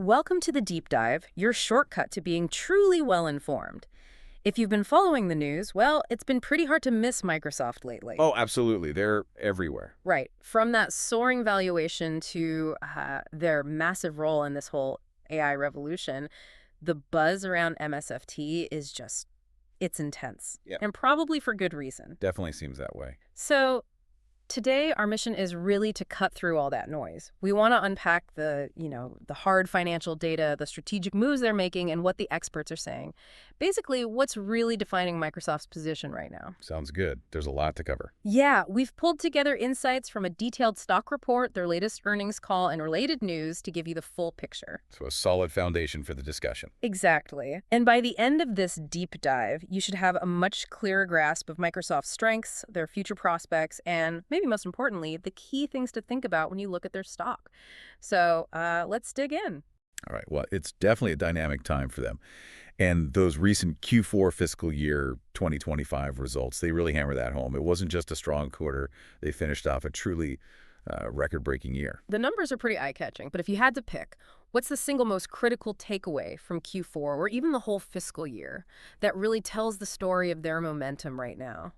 Welcome to the Deep Dive, your shortcut to being truly well-informed. If you've been following the news, well, it's been pretty hard to miss Microsoft lately. Oh, absolutely. They're everywhere. Right. From that soaring valuation to their massive role in this whole AI revolution, the buzz around MSFT is just, it's intense. Yeah. And probably for good reason. Definitely seems that way. So today, our mission is really to cut through all that noise. We want to unpack the hard financial data, the strategic moves they're making, and what the experts are saying. Basically, what's really defining Microsoft's position right now. Sounds good. There's a lot to cover. Yeah, we've pulled together insights from a detailed stock report, their latest earnings call, and related news to give you the full picture. So a solid foundation for the discussion. Exactly. And by the end of this deep dive, you should have a much clearer grasp of Microsoft's strengths, their future prospects, and maybe most importantly, the key things to think about when you look at their stock. So let's dig in. All right. Well, it's definitely a dynamic time for them. And those recent Q4 fiscal year 2025 results, they really hammer that home. It wasn't just a strong quarter. They finished off a truly record-breaking year. The numbers are pretty eye-catching, but if you had to pick, what's the single most critical takeaway from Q4 or even the whole fiscal year that really tells the story of their momentum right now?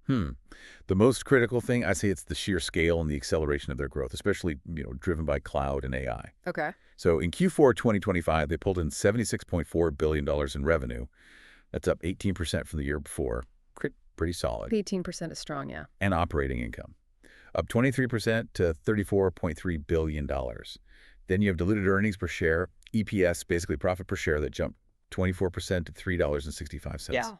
The most critical thing, I say it's the sheer scale and the acceleration of their growth, especially, driven by cloud and AI. Okay. So in Q4 2025, they pulled in $76.4 billion in revenue. That's up 18% from the year before. Pretty solid. 18% is strong, yeah. And operating income, up 23% to $34.3 billion. Then you have diluted earnings per share, EPS, basically profit per share, that jumped 24% to $3.65. Yeah.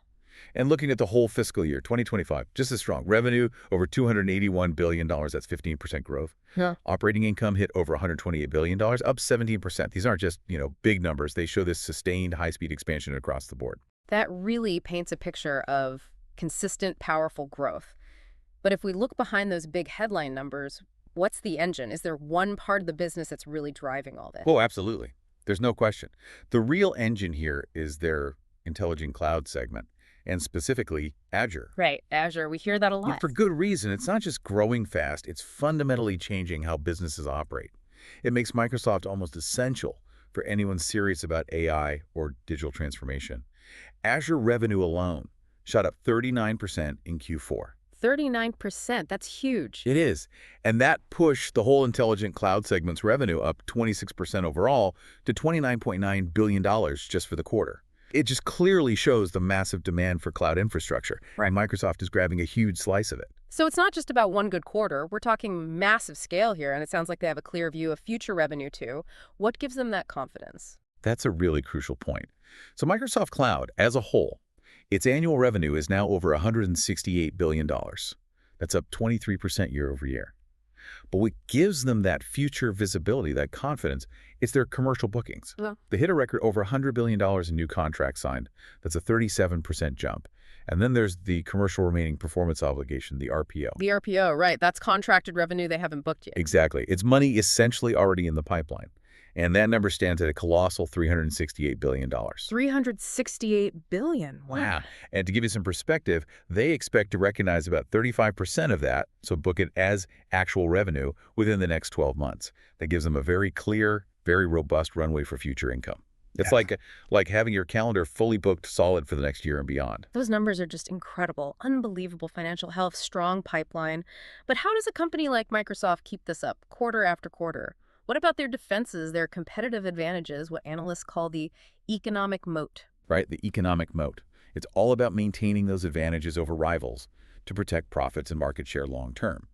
And looking at the whole fiscal year, 2025, just as strong. Revenue over $281 billion, that's 15% growth. Yeah. Operating income hit over $128 billion, up 17%. These aren't just, big numbers. They show this sustained high-speed expansion across the board. That really paints a picture of consistent, powerful growth. But if we look behind those big headline numbers, what's the engine? Is there one part of the business that's really driving all this? Oh, absolutely. There's no question. The real engine here is their intelligent cloud segment, and specifically Azure. Right, Azure. We hear that a lot. For good reason. It's not just growing fast, it's fundamentally changing how businesses operate. It makes Microsoft almost essential for anyone serious about AI or digital transformation. Azure revenue alone shot up 39% in Q4. 39%, that's huge. It is. And that pushed the whole intelligent cloud segment's revenue up 26% overall to $29.9 billion just for the quarter. It just clearly shows the massive demand for cloud infrastructure. Right. And Microsoft is grabbing a huge slice of it. So it's not just about one good quarter. We're talking massive scale here, and it sounds like they have a clear view of future revenue too. What gives them that confidence? That's a really crucial point. So Microsoft Cloud, as a whole, its annual revenue is now over $168 billion. That's up 23% year over year. But what gives them that future visibility, that confidence, it's their commercial bookings. Yeah. They hit a record over $100 billion in new contracts signed. That's a 37% jump. And then there's the commercial remaining performance obligation, the RPO. The RPO, right. That's contracted revenue they haven't booked yet. Exactly. It's money essentially already in the pipeline. And that number stands at a colossal $368 billion. $368 billion. Wow. Yeah. And to give you some perspective, they expect to recognize about 35% of that, so book it as actual revenue, within the next 12 months. That gives them a very clear, very robust runway for future income. It's like having your calendar fully booked solid for the next year and beyond. Those numbers are just incredible. Unbelievable financial health, strong pipeline. But how does a company like Microsoft keep this up quarter after quarter? What about their defenses, their competitive advantages, what analysts call the economic moat? Right, the economic moat. It's all about maintaining those advantages over rivals to protect profits and market share long term.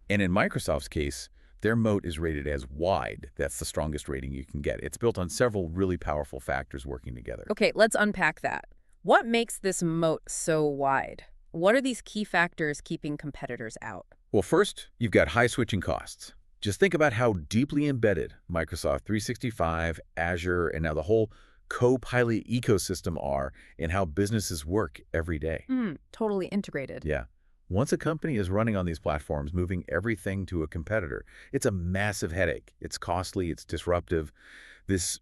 And in Microsoft's case, their moat is rated as wide. That's the strongest rating you can get. It's built on several really powerful factors working together. Okay, let's unpack that. What makes this moat so wide? What are these key factors keeping competitors out? Well, first, you've got high switching costs. Just think about how deeply embedded Microsoft 365, Azure, and now the whole Copilot ecosystem are in how businesses work every day. Totally integrated. Yeah. Once a company is running on these platforms, moving everything to a competitor, it's a massive headache. It's costly, it's disruptive. This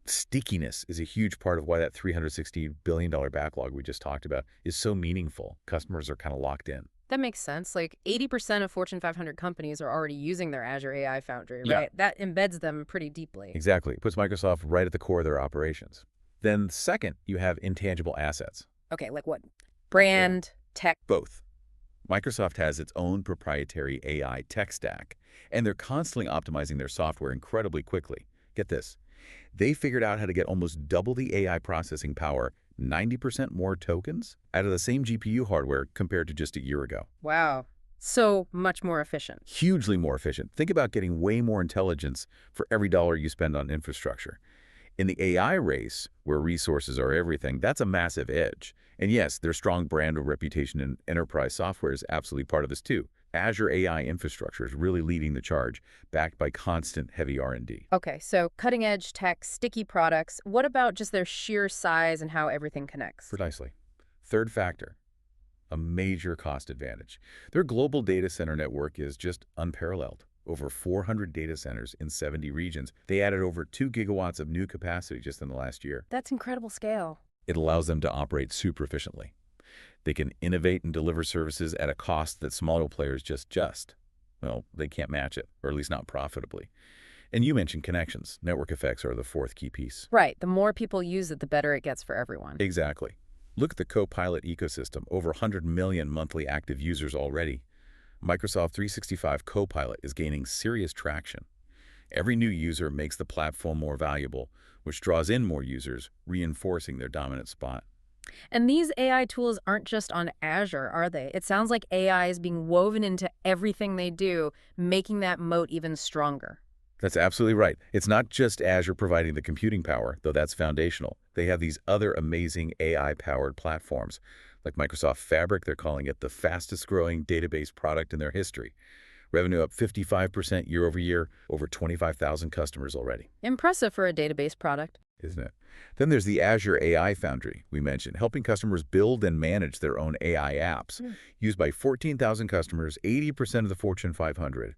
stickiness is a huge part of why that $360 billion backlog we just talked about is so meaningful. Customers are kind of locked in. That makes sense. Like 80% of Fortune 500 companies are already using their Azure AI Foundry, Yeah. right? That embeds them pretty deeply. Exactly. It puts Microsoft right at the core of their operations. Then second, you have intangible assets. Okay, like what? Okay. Brand, tech. Both. Microsoft has its own proprietary AI tech stack, and they're constantly optimizing their software incredibly quickly. Get this. They figured out how to get almost double the AI processing power, 90% more tokens, out of the same GPU hardware compared to just a year ago. Wow. So much more efficient. Hugely more efficient. Think about getting way more intelligence for every dollar you spend on infrastructure. In the AI race, where resources are everything, that's a massive edge. And yes, their strong brand or reputation in enterprise software is absolutely part of this too. Azure AI infrastructure is really leading the charge, backed by constant heavy R&D. Okay, so cutting edge tech, sticky products. What about just their sheer size and how everything connects? Precisely. Third factor, a major cost advantage. Their global data center network is just unparalleled. Over 400 data centers in 70 regions. They added over 2 gigawatts of new capacity just in the last year. That's incredible scale. It allows them to operate super efficiently. They can innovate and deliver services at a cost that smaller players well, they can't match it, or at least not profitably. And you mentioned connections. Network effects are the fourth key piece. Right. The more people use it, the better it gets for everyone. Exactly. Look at the Copilot ecosystem, over 100 million monthly active users already. Microsoft 365 Copilot is gaining serious traction. Every new user makes the platform more valuable, which draws in more users, reinforcing their dominant spot. And these AI tools aren't just on Azure, are they? It sounds like AI is being woven into everything they do, making that moat even stronger. That's absolutely right. It's not just Azure providing the computing power, though that's foundational. They have these other amazing AI-powered platforms. Like Microsoft Fabric, they're calling it the fastest-growing database product in their history. Revenue up 55% year over year, over 25,000 customers already. Impressive for a database product. Isn't it? Then there's the Azure AI Foundry we mentioned, helping customers build and manage their own AI apps. Used by 14,000 customers, 80% of the Fortune 500.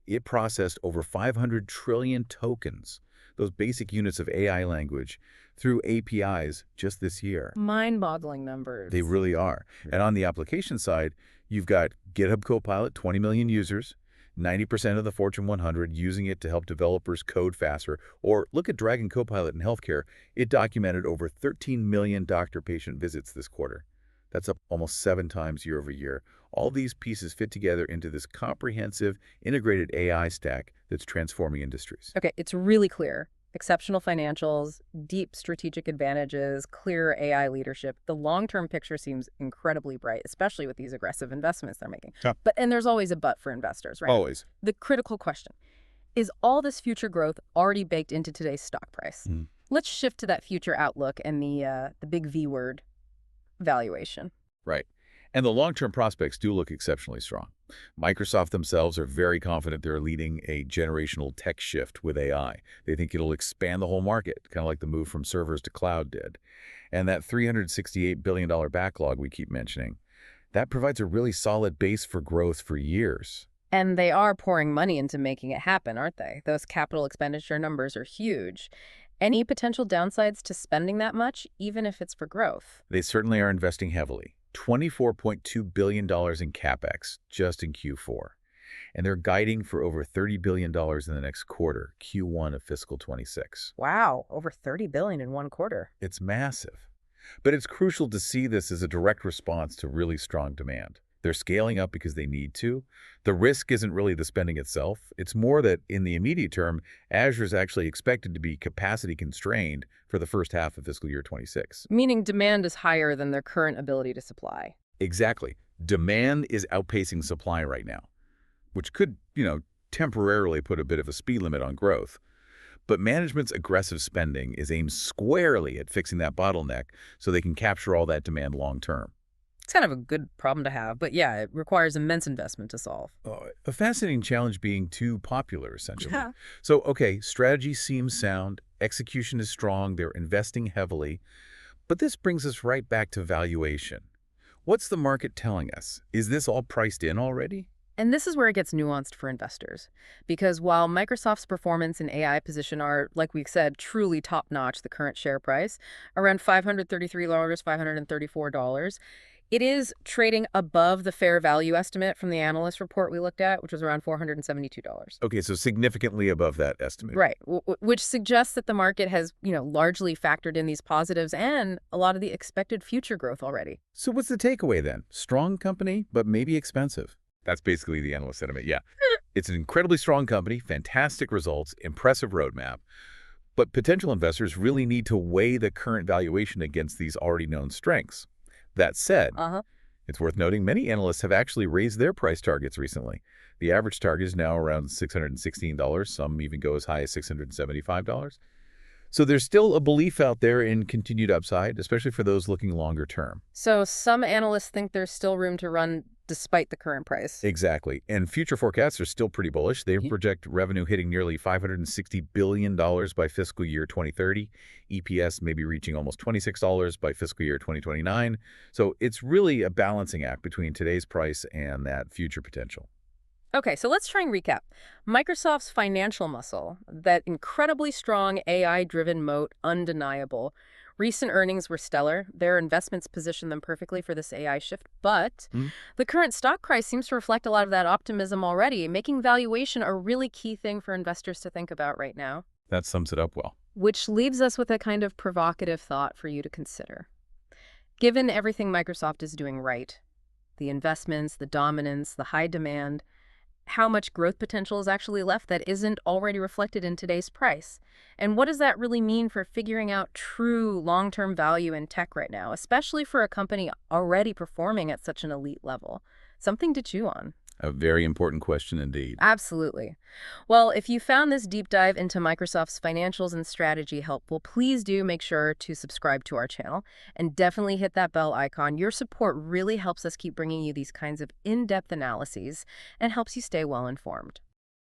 It processed over 500 trillion tokens, those basic units of AI language, through APIs just this year. Mind-boggling numbers. They really are. And on the application side, you've got GitHub Copilot, 20 million users, 90% of the Fortune 100 using it to help developers code faster. Or look at Dragon Copilot in healthcare. It documented over 13 million doctor-patient visits this quarter. That's up almost 7 times year over year. All these pieces fit together into this comprehensive, integrated AI stack that's transforming industries. Okay, it's really clear. Exceptional financials, deep strategic advantages, clear AI leadership. The long-term picture seems incredibly bright, especially with these aggressive investments they're making. Yeah. And there's always a but for investors, right? Always. The critical question, is all this future growth already baked into today's stock price? Let's shift to that future outlook and the big V word, valuation. Right. And the long-term prospects do look exceptionally strong. Microsoft themselves are very confident they're leading a generational tech shift with AI. They think it'll expand the whole market, kind of like the move from servers to cloud did. And that $368 billion backlog we keep mentioning, that provides a really solid base for growth for years. And they are pouring money into making it happen, aren't they? Those capital expenditure numbers are huge. Any potential downsides to spending that much, even if it's for growth? They certainly are investing heavily. $24.2 billion in CapEx just in Q4. And they're guiding for over $30 billion in the next quarter, Q1 of fiscal 26. Wow, over $30 billion in one quarter. It's massive. But it's crucial to see this as a direct response to really strong demand. They're scaling up because they need to. The risk isn't really the spending itself. It's more that in the immediate term, Azure is actually expected to be capacity constrained for the first half of fiscal year 26. Meaning demand is higher than their current ability to supply. Exactly. Demand is outpacing supply right now, which could, temporarily put a bit of a speed limit on growth. But management's aggressive spending is aimed squarely at fixing that bottleneck so they can capture all that demand long term. It's kind of a good problem to have, but yeah, it requires immense investment to solve. A fascinating challenge being too popular, essentially. Yeah. So, okay, strategy seems sound, execution is strong, they're investing heavily. But this brings us right back to valuation. What's the market telling us? Is this all priced in already? And this is where it gets nuanced for investors. Because while Microsoft's performance and AI position are, like we said, truly top-notch, the current share price, around $533, $534, It is trading above the fair value estimate from the analyst report we looked at, which was around $472. Okay, so significantly above that estimate. Right, which suggests that the market has, largely factored in these positives and a lot of the expected future growth already. So what's the takeaway then? Strong company, but maybe expensive. That's basically the analyst sentiment, yeah. It's an incredibly strong company, fantastic results, impressive roadmap, but potential investors really need to weigh the current valuation against these already known strengths. That said, Uh-huh. it's worth noting many analysts have actually raised their price targets recently. The average target is now around $616. Some even go as high as $675. So there's still a belief out there in continued upside, especially for those looking longer term. So some analysts think there's still room to run despite the current price. Exactly. And future forecasts are still pretty bullish. They project revenue hitting nearly $560 billion by fiscal year 2030. EPS maybe reaching almost $26 by fiscal year 2029. So it's really a balancing act between today's price and that future potential. Okay, so let's try and recap. Microsoft's financial muscle, that incredibly strong AI-driven moat, undeniable. Recent earnings were stellar. Their investments position them perfectly for this AI shift, but Hmm? the current stock price seems to reflect a lot of that optimism already, making valuation a really key thing for investors to think about right now. That sums it up well. Which leaves us with a kind of provocative thought for you to consider. Given everything Microsoft is doing right, the investments, the dominance, the high demand, how much growth potential is actually left that isn't already reflected in today's price? And what does that really mean for figuring out true long-term value in tech right now, especially for a company already performing at such an elite level? Something to chew on. A very important question indeed. Absolutely. Well, if you found this deep dive into Microsoft's financials and strategy helpful, please do make sure to subscribe to our channel and definitely hit that bell icon. Your support really helps us keep bringing you these kinds of in-depth analyses and helps you stay well informed.